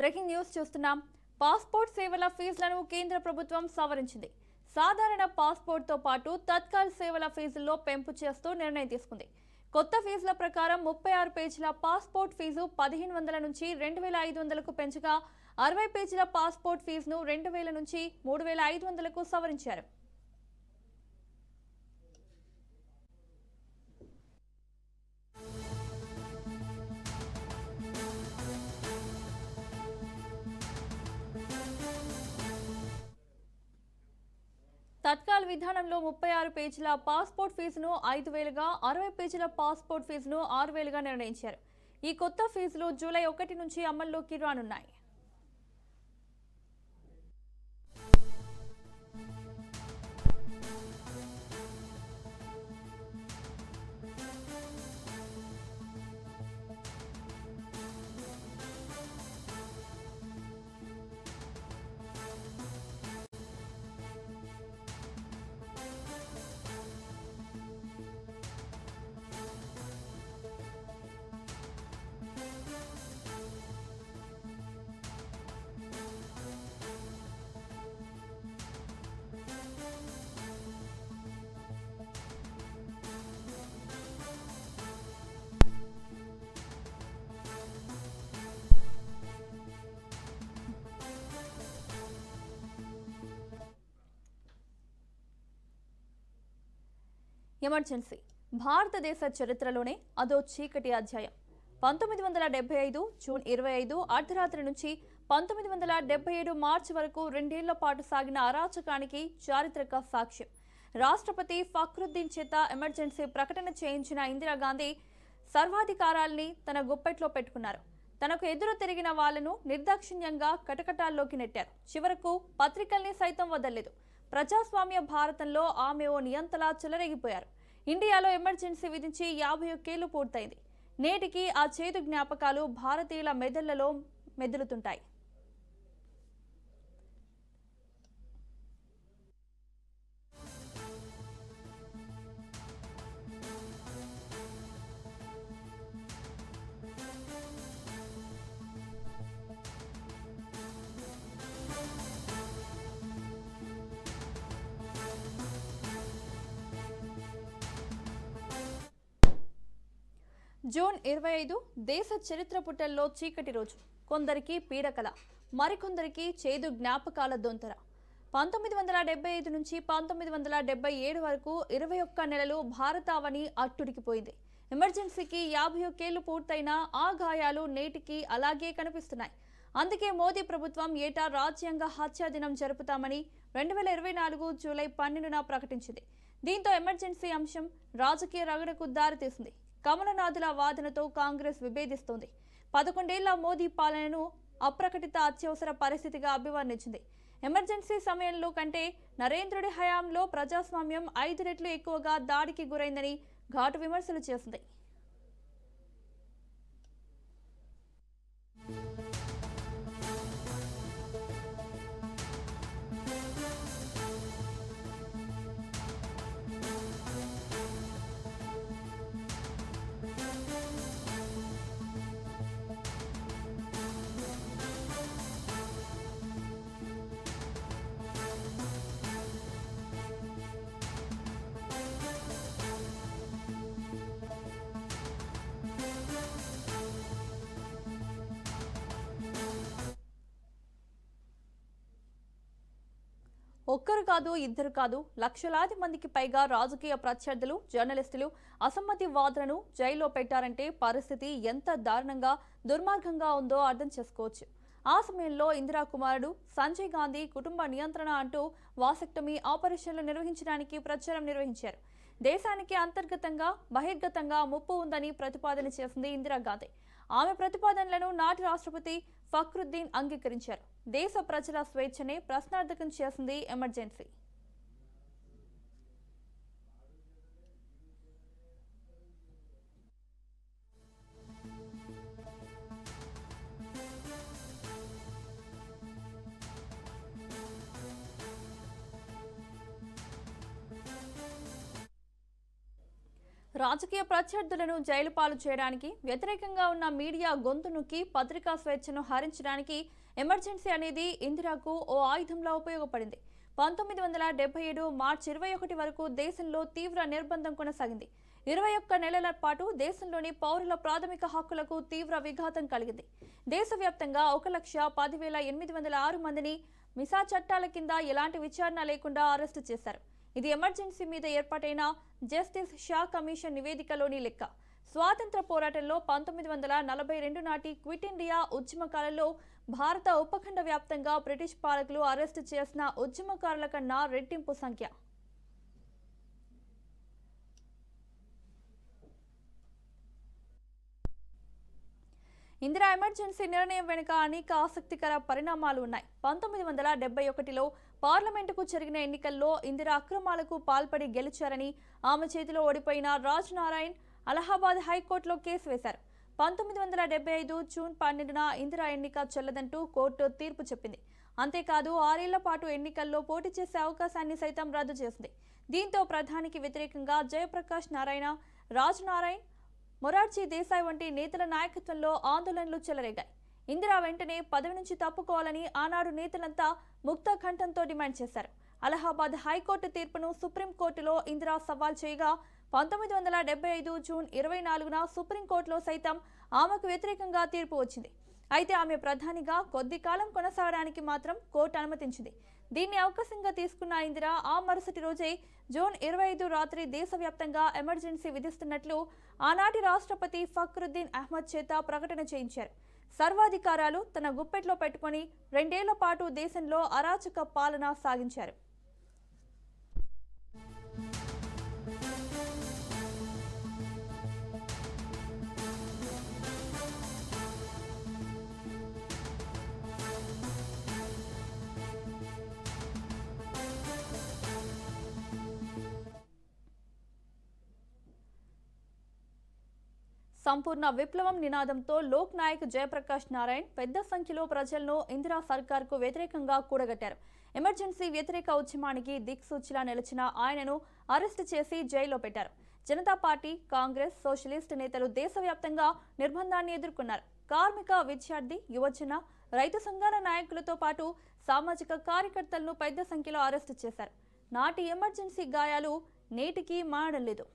Breaking news చూస్తున్నాం. Passport సేవల ఫీజులను కేంద్ర ప్రభుత్వం సవరించింది. సాధారణ పాస్పోర్ట్తో పాటు తత్కాల్ సేవల ఫీజుల్లో పెంపు చేస్తూ నిర్ణయం తీసుకుంది. కొత్త ఫీజుల ప్రకారం 36 పేజీల పాస్పోర్ట్ ఫీజు 1500 నుంచి 2500కు పెంచగా 60 పేజీల పాస్పోర్ట్ ఫీజును 2000 నుంచి 3500కు సవరించారు. తత్కాల్ విధానంలో 36 పేజీల పాస్పోర్ట్ ఫీజును 5000గా, 60 పేజీల పాస్పోర్ట్ ఫీజును 6000గా నిర్ణయించారు. ఈ కొత్త ఫీజులు జూలై 1 నుంచి అమల్లోకి రానున్నాయి. ఎమర్జెన్సీ భారతదేశ చరిత్రలోనే అదో చీకటి అధ్యాయం. 1975 జూన్ 25 అర్ధరాత్రి నుంచి 1977 మార్చి వరకు 2 ఏళ్ల పాటు సాగిన అరాచకానికి చారిత్రక సాక్ష్యం. రాష్ట్రపతి ఫక్రుద్దీన్ చేత ఎమర్జెన్సీ ప్రకటన చేయించిన ఇందిరాగాంధీ సర్వాధికారాల్ని తన గుప్పెట్లో పెట్టుకున్నారు. తనకు ఎదురు తిరిగిన వాళ్లను నిర్దాక్షిణ్యంగా కటకటాల్లోకి నెట్టారు. చివరకు పత్రికల్ని సైతం వదలలేదు. ప్రజాస్వామ్య భారతంలో ఆమె ఓ నియంతలా చెలరేగిపోయారు. ఇండియాలో ఎమర్జెన్సీ విధించి 51 ఏళ్లు పూర్తయింది. నేటికి ఆ చేదు జ్ఞాపకాలు భారతీయుల మెదళ్లలో మెదులుతుంటాయి. జూన్ 25 దేశ చరిత్ర పుటల్లో చీకటి రోజు. కొందరికి పీడకల, మరికొందరికి చేదు జ్ఞాపకాల దొంతర. 1975 నుంచి 1977 వరకు 21 నెలలు భారతావని అట్టుడికిపోయింది. ఎమర్జెన్సీకి 51 ఏళ్లు పూర్తయినా ఆ గాయాలు నేటికి అలాగే కనిపిస్తున్నాయి. అందుకే మోదీ ప్రభుత్వం ఏటా రాజ్యాంగ హత్యా దినం జరుపుతామని 2024 జూలై 12న ప్రకటించింది. దీంతో ఎమర్జెన్సీ అంశం రాజకీయ రగడకు దారితీసింది. కమలనాథుల వాదనతో కాంగ్రెస్ విభేదిస్తోంది. 11 ఏళ్ల మోదీ పాలనను అప్రకటిత అత్యవసర పరిస్థితిగా అభివర్ణించింది. ఎమర్జెన్సీ సమయంలో కంటే నరేంద్రుడి హయాంలో ప్రజాస్వామ్యం 5 రెట్లు ఎక్కువగా దాడికి గురైందని ఘాటు విమర్శలు చేసింది. ఒక్కరు కాదు, ఇద్దరు కాదు, లక్షలాది మందికి పైగా రాజకీయ ప్రత్యర్థులు, జర్నలిస్టులు అసమ్మతి వాదనను జైల్లో పెట్టారంటే పరిస్థితి ఎంత దారుణంగా, దుర్మార్గంగా ఉందో అర్థం చేసుకోవచ్చు. ఆ సమయంలో ఇందిరా కుమారుడు సంజయ్ గాంధీ కుటుంబ నియంత్రణ అంటూ వాసెక్టమీ ఆపరేషన్లు నిర్వహించడానికి ప్రచారం నిర్వహించారు. దేశానికి అంతర్గతంగా, బహిర్గతంగా ముప్పు ఉందని ప్రతిపాదన చేసింది ఇందిరాగాంధీ. ఆమె ప్రతిపాదనలను నాటి రాష్ట్రపతి ఫక్రుద్దీన్ అంగీకరించారు. దేశ ప్రజల స్వేచ్ఛనే ప్రశ్నార్థకం చేసింది ఎమర్జెన్సీ. రాజకీయ ప్రత్యర్థులను జైలు పాలు చేయడానికి, వ్యతిరేకంగా ఉన్న మీడియా గొంతు నొక్కి పత్రికా స్వేచ్ఛను హరించడానికి ఎమర్జెన్సీ అనేది ఇందిరాకు ఓ ఆయుధంలా ఉపయోగపడింది. 1977 మార్చి 21 వరకు దేశంలో తీవ్ర నిర్బంధం కొనసాగింది. 21 నెలల పాటు దేశంలోని పౌరుల ప్రాథమిక హక్కులకు తీవ్ర విఘాతం కలిగింది. దేశవ్యాప్తంగా 1,10,806 మందిని మిసా చట్టాల కింద ఎలాంటి విచారణ లేకుండా అరెస్టు చేశారు. ఇది ఎమర్జెన్సీ మీద ఏర్పాటైన జస్టిస్ షా కమిషన్ నివేదికలోని లెక్క. స్వాతంత్ర పోరాటంలో 1942 నాటి క్విట్ ఇండియా ఉద్యమకాలంలో భారత ఉపఖండ వ్యాప్తంగా బ్రిటిష్ పాలకులు అరెస్టు చేసిన ఉద్యమకారుల కన్నా రెట్టింపు సంఖ్య. ఇందిరా ఎమర్జెన్సీ నిర్ణయం వెనుక అనేక ఆసక్తికర పరిణామాలు ఉన్నాయి. 1971లో పార్లమెంటుకు జరిగిన ఎన్నికల్లో ఇందిరా అక్రమాలకు పాల్పడి గెలిచారని, ఆమె చేతిలో ఓడిపోయిన రాజ్ నారాయణ్ అలహాబాద్ హైకోర్టులో కేసు వేశారు. 1975 జూన్ 12న ఇందిరా ఎన్నిక చెల్లదంటూ కోర్టు తీర్పు చెప్పింది. అంతేకాదు 6 ఏళ్ల పాటు ఎన్నికల్లో పోటీ చేసే అవకాశాన్ని సైతం రద్దు చేసింది. దీంతో ప్రధానికి వ్యతిరేకంగా జయప్రకాష్ నారాయణ, రాజ్ నారాయణ్, మొరార్జీ దేశాయ్ వంటి నేతల నాయకత్వంలో ఆందోళనలు చెలరేగాయి. ఇందిరా వెంటనే పదవి నుంచి తప్పుకోవాలని ఆనాడు నేతలంతా ముక్త కంఠంతో డిమాండ్ చేశారు. అలహాబాద్ హైకోర్టు తీర్పును సుప్రీంకోర్టులో ఇందిరా సవాల్ చేయగా 1975 జూన్ 24న సుప్రీంకోర్టులో సైతం ఆమెకు వ్యతిరేకంగా తీర్పు వచ్చింది. అయితే ఆమె ప్రధానిగా కొద్ది కాలం కొనసాగడానికి మాత్రం కోర్టు అనుమతించింది. దీన్ని అవకాశంగా తీసుకున్న ఇందిరా ఆ మరుసటి రోజే జూన్ 25 రాత్రి దేశవ్యాప్తంగా ఎమర్జెన్సీ విధిస్తున్నట్లు ఆనాటి రాష్ట్రపతి ఫక్రుద్దీన్ అహ్మద్ చేత ప్రకటన చేయించారు. సర్వాధికారాలు తన గుప్పెట్లో పెట్టుకుని 2 ఏళ్ల పాటు దేశంలో అరాచక పాలన సాగించారు. సంపూర్ణ విప్లవం నినాదంతో లోక్ నాయక్ జయప్రకాష్ నారాయణ్ పెద్ద సంఖ్యలో ప్రజలను ఇందిరా సర్కార్కు వ్యతిరేకంగా కూడగట్టారు. ఎమర్జెన్సీ వ్యతిరేక ఉద్యమానికి దిక్సూచిలా నిలిచిన ఆయనను అరెస్టు చేసి జైల్లో పెట్టారు. జనతా పార్టీ, కాంగ్రెస్, సోషలిస్ట్ నేతలు దేశవ్యాప్తంగా నిర్బంధాన్ని ఎదుర్కొన్నారు. కార్మిక, విద్యార్థి, యువజన, రైతు సంఘాల నాయకులతో పాటు సామాజిక కార్యకర్తలను పెద్ద సంఖ్యలో అరెస్టు చేశారు. నాటి ఎమర్జెన్సీ గాయాలు నేటికి మానడం లేదు.